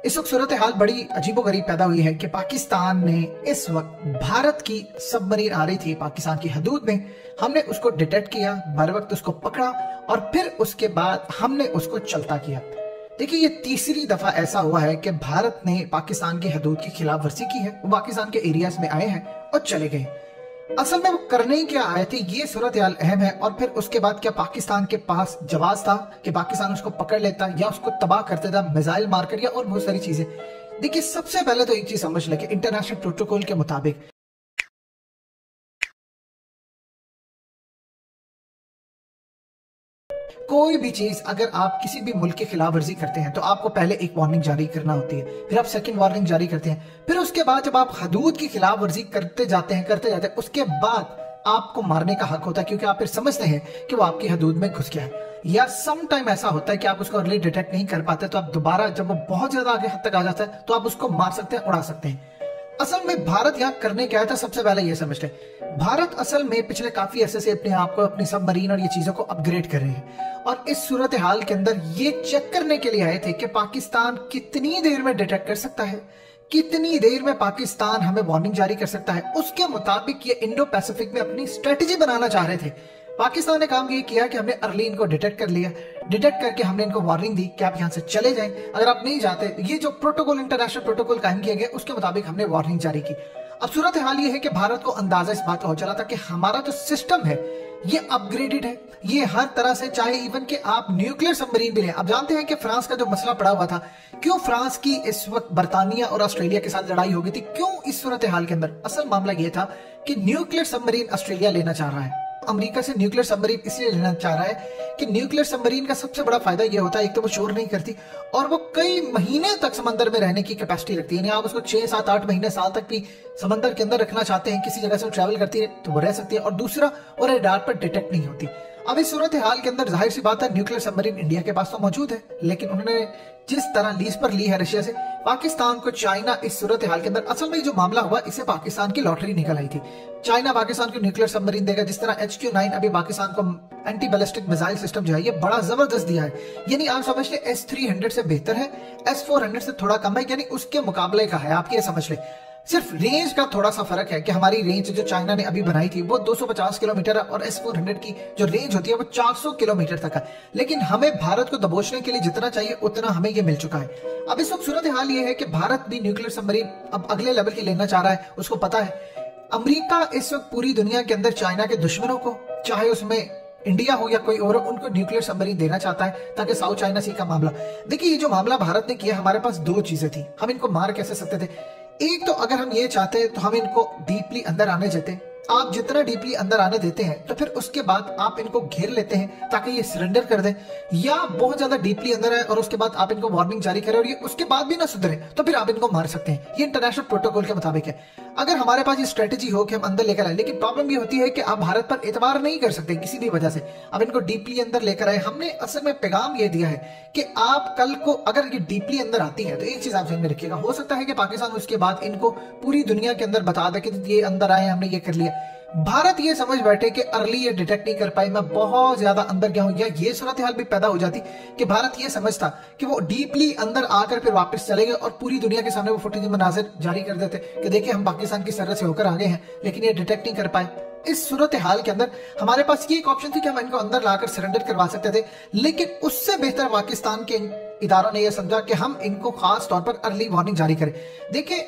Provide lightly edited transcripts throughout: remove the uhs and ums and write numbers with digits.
इस वक्त सूरत हाल बड़ी अजीबोगरीब पैदा हुई है कि पाकिस्तान ने इस वक्त भारत की सबमरीन आ रही थी पाकिस्तान की हदूद में, हमने उसको डिटेक्ट किया, बर वक्त उसको पकड़ा और फिर उसके बाद हमने उसको चलता किया। देखिए, ये तीसरी दफा ऐसा हुआ है कि भारत ने पाकिस्तान की हदूद की खिलाफ वर्जी की है। वो पाकिस्तान के एरियाज में आए हैं और चले गए। असल में वो करने ही क्या आए थे, ये सूरत हाल अहम है। और फिर उसके बाद क्या पाकिस्तान के पास जवाब था कि पाकिस्तान उसको पकड़ लेता या उसको तबाह कर देता, मिसाइल मारकर या और बहुत सारी चीजें। देखिए, सबसे पहले तो एक चीज समझ ले कि इंटरनेशनल प्रोटोकॉल के मुताबिक कोई भी चीज अगर आप किसी भी मुल्क के खिलाफ वर्जी करते हैं तो आपको पहले एक वार्निंग जारी करना होती है, फिर आप सेकंड वार्निंग जारी करते हैं, फिर उसके बाद जब आप हदूद की खिलाफ वर्जी करते जाते हैं उसके बाद आपको मारने का हक होता है, क्योंकि आप फिर समझते हैं कि वो आपकी हदूद में घुस गया है। या सम टाइम ऐसा होता है कि आप उसको अर्ली डिटेक्ट नहीं कर पाते, तो आप दोबारा जब वो बहुत ज्यादा आगे हद तक आ जाता है तो आप उसको मार सकते हैं, उड़ा सकते हैं। असल में भारत यहाँ करने क्या था, सबसे पहले ये समझ लें, भारत असल में पिछले काफी अरसे से अपने आप को, अपनी सबमरीन और ये चीजों को अपग्रेड कर रहे हैं। और इस सूरत हाल के अंदर ये चेक करने के लिए आए थे कि पाकिस्तान कितनी देर में डिटेक्ट कर सकता है, कितनी देर में पाकिस्तान हमें वार्निंग जारी कर सकता है। उसके मुताबिक ये इंडो पैसिफिक में अपनी स्ट्रेटेजी बनाना चाह रहे थे। पाकिस्तान ने काम ये किया कि हमने अर्ली इनको डिटेक्ट कर लिया, डिटेक्ट करके हमने इनको वार्निंग दी कि आप यहां से चले जाएं, अगर आप नहीं जाते। ये जो प्रोटोकॉल, इंटरनेशनल प्रोटोकॉल कायम किया गया, उसके मुताबिक हमने वार्निंग जारी की। अब सूरत हाल ये है कि भारत को अंदाजा इस बात का हो चला था कि हमारा जो सिस्टम है ये अपग्रेडेड है, ये हर तरह से, चाहे इवन कि आप न्यूक्लियर सबमरीन भी लें। आप जानते हैं कि फ्रांस का जो मसला पड़ा हुआ था, क्यों फ्रांस की इस वक्त बर्तानिया और ऑस्ट्रेलिया के साथ लड़ाई हो गई थी, क्यों इस सूरत हाल के अंदर असल मामला ये था कि न्यूक्लियर सबमरीन ऑस्ट्रेलिया लेना चाह रहा है। अमेरिका से न्यूक्लियर सबमरीन इसलिए लेना चाह रहा है कि न्यूक्लियर सबमरीन का सबसे बड़ा फायदा यह होता है, एक तो वो शोर नहीं करती और वो कई महीने तक समंदर में रहने की कैपेसिटी रखती है। यानी आप उसको 6, 7, 8 महीने, साल तक भी समंदर के अंदर रखना चाहते हैं, किसी जगह से ट्रैवल करती है तो वो रह सकती है। और दूसरा, वो रडार पर डिटेक्ट नहीं होती। अब इस सूरत हाल के अंदर जाहिर सी बात है, न्यूक्लियर सबमरीन इंडिया के पास तो मौजूद है, लेकिन उन्होंने जिस तरह लीज पर ली है रशिया से, पाकिस्तान को चाइना इस सूरत हाल के अंदर, असल में जो मामला हुआ इससे पाकिस्तान की लॉटरी निकल आई थी। चाइना पाकिस्तान को न्यूक्लियर सबमरीन देगा, जिस तरह HQ-9 अभी पाकिस्तान को एंटी बैलिस्टिक मिसाइल सिस्टम जो है ये बड़ा जबरदस्त दिया है। यानी आप समझ ले S-300 से बेहतर है, S-400 से थोड़ा कम है, यानी उसके मुकाबले का है। आप ये समझ ले, सिर्फ रेंज का थोड़ा सा फर्क है कि हमारी रेंज जो चाइना ने अभी बनाई थी वो 250 किलोमीटर है और S-400 की जो रेंज होती है वो 400 किलोमीटर तक है। लेकिन हमें भारत को दबोचने के लिए जितना चाहिए उतना हमें ये मिल चुका है। अब इस वक्त सूरत हाल ये है कि भारत भी न्यूक्लियर सबमरीन अब अगले लेवल की लेना चाह रहा है। उसको पता है अमेरिका इस वक्त पूरी दुनिया के अंदर चाइना के दुश्मनों को, चाहे उसमें इंडिया हो या कोई और, उनको न्यूक्लियर सबमरीन देना चाहता है ताकि साउथ चाइना सी का मामला। देखिए, ये जो मामला भारत ने किया, हमारे पास दो चीजें थी, हम इनको मार कैसे सकते थे। एक तो अगर हम ये चाहते तो हम इनको डीपली अंदर आने देते। आप जितना डीपली अंदर आने देते हैं तो फिर उसके बाद आप इनको घेर लेते हैं ताकि ये सरेंडर कर दें, या बहुत ज्यादा डीपली अंदर आए और उसके बाद आप इनको वार्निंग जारी करें और ये उसके बाद भी ना सुधरे तो फिर आप इनको मार सकते हैं। ये इंटरनेशनल प्रोटोकॉल के मुताबिक है। अगर हमारे पास ये स्ट्रेटेजी हो कि हम अंदर लेकर आए, लेकिन प्रॉब्लम ये होती है कि आप भारत पर एतबार नहीं कर सकते किसी भी वजह से। अब इनको डीपली अंदर लेकर आए, हमने असल में पैगाम ये दिया है कि आप कल को अगर ये डीपली अंदर आती है तो एक चीज आप ध्यान में रखिएगा, हो सकता है कि पाकिस्तान उसके बाद इनको पूरी दुनिया के अंदर बता दे कि ये अंदर आए, हमने ये कर लिया। भारत ये समझ बैठे कि अर्ली ये डिटेक्ट नहीं कर पाई, मैं बहुत ज्यादा अंदर गया हूं, या ये सूरत हाल भी पैदा हो जाती कि भारत ये समझता कि वो डीपली अंदर आकर फिर वापस चले गए और पूरी दुनिया के सामने वो फुटेज मनाजिर जारी कर देते कि देखिए हम पाकिस्तान की सरहद से होकर आ गए हैं, लेकिन ये डिटेक्ट नहीं कर पाए। इस सूरत हाल के अंदर हमारे पास ये एक ऑप्शन थी कि हम इनको अंदर लाकर सरेंडर करवा सकते थे, लेकिन उससे बेहतर पाकिस्तान के इदारों ने यह समझा कि हम इनको खास तौर पर अर्ली वार्निंग जारी करें। देखिए,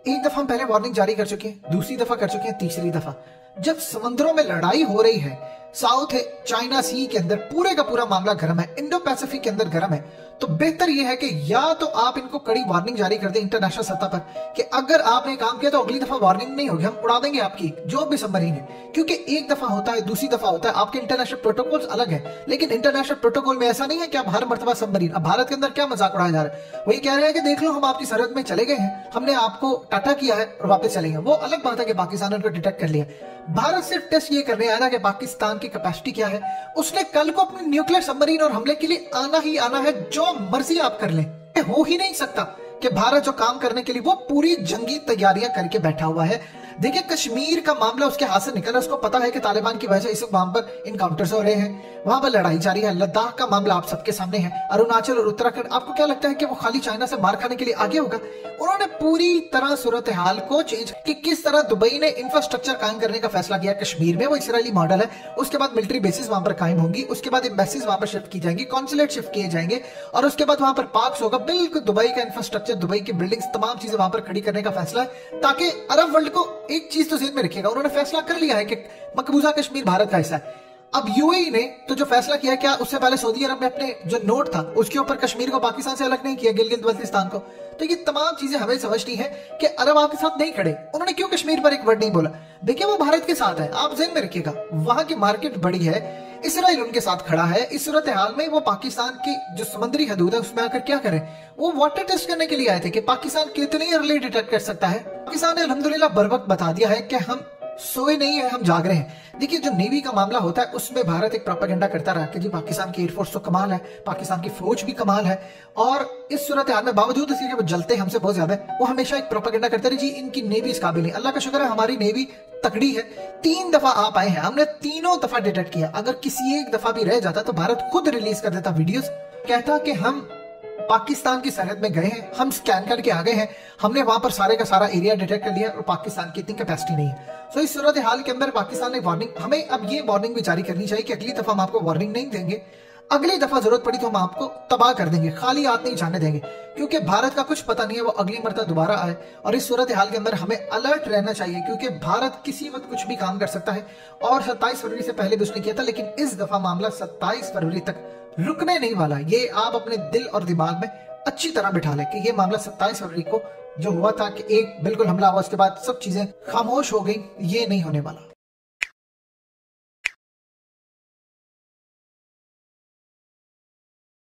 एक दफा हम पहले वार्निंग जारी कर चुके हैं, दूसरी दफा कर चुके हैं, तीसरी दफा जब समंदरों में लड़ाई हो रही है, साउथ चाइना सी के अंदर पूरे का पूरा मामला गर्म है, इंडो पैसिफिक के अंदर गर्म है, तो बेहतर यह है कि या तो आप इनको कड़ी वार्निंग जारी कर दें इंटरनेशनल सतह पर कि अगर आपने काम किया तो अगली दफा वार्निंग नहीं होगी, हम उड़ा देंगे आपकी जो भी सबमरीन है। क्योंकि एक दफा होता है, दूसरी दफा होता है, आपके इंटरनेशनल प्रोटोकॉल्स अलग है, लेकिन इंटरनेशनल प्रोटोकॉल में ऐसा नहीं है कि आप हर मर्तबा सबमरीन। अब भारत के अंदर क्या मजाक उड़ाया जा रहा है, वही कह रहे हैं कि देख लो हम आपकी सरहद में चले गए हैं, हमने आपको टाटा किया है और वापस चले गए। वो अलग बात है कि पाकिस्तान ने उनको डिटेक्ट कर लिया। भारत सिर्फ टेस्ट ये करने आया था कि पाकिस्तान की कैपेसिटी क्या है। उसने कल को अपने न्यूक्लियर सबमरीन और हमले के लिए आना ही आना है, जो मर्जी आप कर लें। हो ही नहीं सकता कि भारत जो काम करने के लिए वो पूरी जंगी तैयारियां करके बैठा हुआ है, देखिए कश्मीर का मामला उसके हाथ से निकला, उसको पता है कि तालिबान की वजह से इस वहां पर इनकाउंटर्स हो रहे हैं, वहां पर लड़ाई जारी है। लद्दाख का मामला आप सबके सामने है, अरुणाचल और उत्तराखंड, आपको क्या लगता है कि वो खाली चाइना से मार खाने के लिए आगे होगा? उन्होंने पूरी तरह सूरत हाल को चेंज कि किस तरह दुबई ने इंफ्रास्ट्रक्चर कायम करने का फैसला किया कश्मीर में, वो इसराइली मॉडल है। उसके बाद मिलिट्री बेसिस वहां पर कायम होंगी, उसके बाद एम्बेसीज वहां पर शिफ्ट की जाएंगी, कॉन्सुलेट शिफ्ट किए जाएंगे, और उसके बाद वहां पर पार्क्स होगा। बिल्कुल दुबई का इंफ्रास्ट्रक्चर, दुबई की बिल्डिंग्स, तमाम चीजें वहां पर खड़ी करने का फैसला है, ताकि अरब वर्ल्ड को एक चीज तो ज़हन में रखिएगा, उन्होंने फैसला कर लिया है कि मकबूजा कश्मीर भारत का हिस्सा है। अब यूएई ने तो जो फैसला किया, क्या उससे पहले सऊदी अरब ने अपने जो नोट था उसके ऊपर कश्मीर को पाकिस्तान से अलग नहीं किया, गिलगित बल्तिस्तान को। तो ये तमाम चीजें हमें समझनी है कि अरब आपके साथ नहीं खड़े, उन्होंने क्यों कश्मीर पर एक वर्ड नहीं बोला। देखिए वो भारत के साथ है, आप ज़हन में रखिएगा, वहां की मार्केट बड़ी है, इसराइल उनके साथ खड़ा है। इस सूरत हाल में वो पाकिस्तान की जो समुद्री हदूद है उसमें आकर क्या करें, वो वाटर टेस्ट करने के लिए आए थे कि पाकिस्तान कितनी अर्ली डिटेक्ट कर सकता है। पाकिस्तान ने अल्हम्दुलिल्लाह बर वक्त बता दिया है कि हम सोए नहीं है, हम जाग रहे हैं। देखिए जो नेवी का मामला होता है उसमें भारत एक प्रोपेगेंडा करता रहा कि जी पाकिस्तान की एयरफोर्स तो कमाल है, पाकिस्तान की फौज भी कमाल है, और इस सूरत हाल में बावजूद इसके वो जलते हमसे बहुत ज्यादा है, वो हमेशा एक प्रोपेगेंडा करते रहे जी इनकी नेवी इस काबिल है। अल्लाह का शुक्र है हमारी नेवी तकड़ी है, 3 दफा आप आए हैं, हमने तीनों दफा डिटेक्ट किया। अगर किसी एक दफा भी रह जाता तो भारत खुद रिलीज कर देता वीडियोस, कहता कि हम पाकिस्तान की सरहद में गए हैं, हम स्कैन करके आ गए हैं, हमने वहां पर सारे का सारा एरिया डिटेक्ट कर लिया और पाकिस्तान की इतनी कैपेसिटी नहीं है। सो इस सूरत हाल के अंदर पाकिस्तान ने वार्निंग, हमें अब ये वार्निंग भी जारी करनी चाहिए कि अगली दफा हम आपको वार्निंग नहीं देंगे, अगली दफा जरूरत पड़ी तो हम आपको तबाह कर देंगे, खाली हाथ नहीं जाने देंगे, क्योंकि भारत का कुछ पता नहीं है वो अगली मरतबा दोबारा आए। और इस सूरत हाल के अंदर हमें अलर्ट रहना चाहिए, क्योंकि भारत किसी वक्त कुछ भी काम कर सकता है, और 27 फरवरी से पहले भी उसने किया था, लेकिन इस दफा मामला 27 फरवरी तक रुकने नहीं वाला। ये आप अपने दिल और दिमाग में अच्छी तरह बिठा ले कि ये मामला 27 फरवरी को जो हुआ था कि एक बिल्कुल हमला हुआ, उसके बाद सब चीजें खामोश हो गई, ये नहीं होने वाला।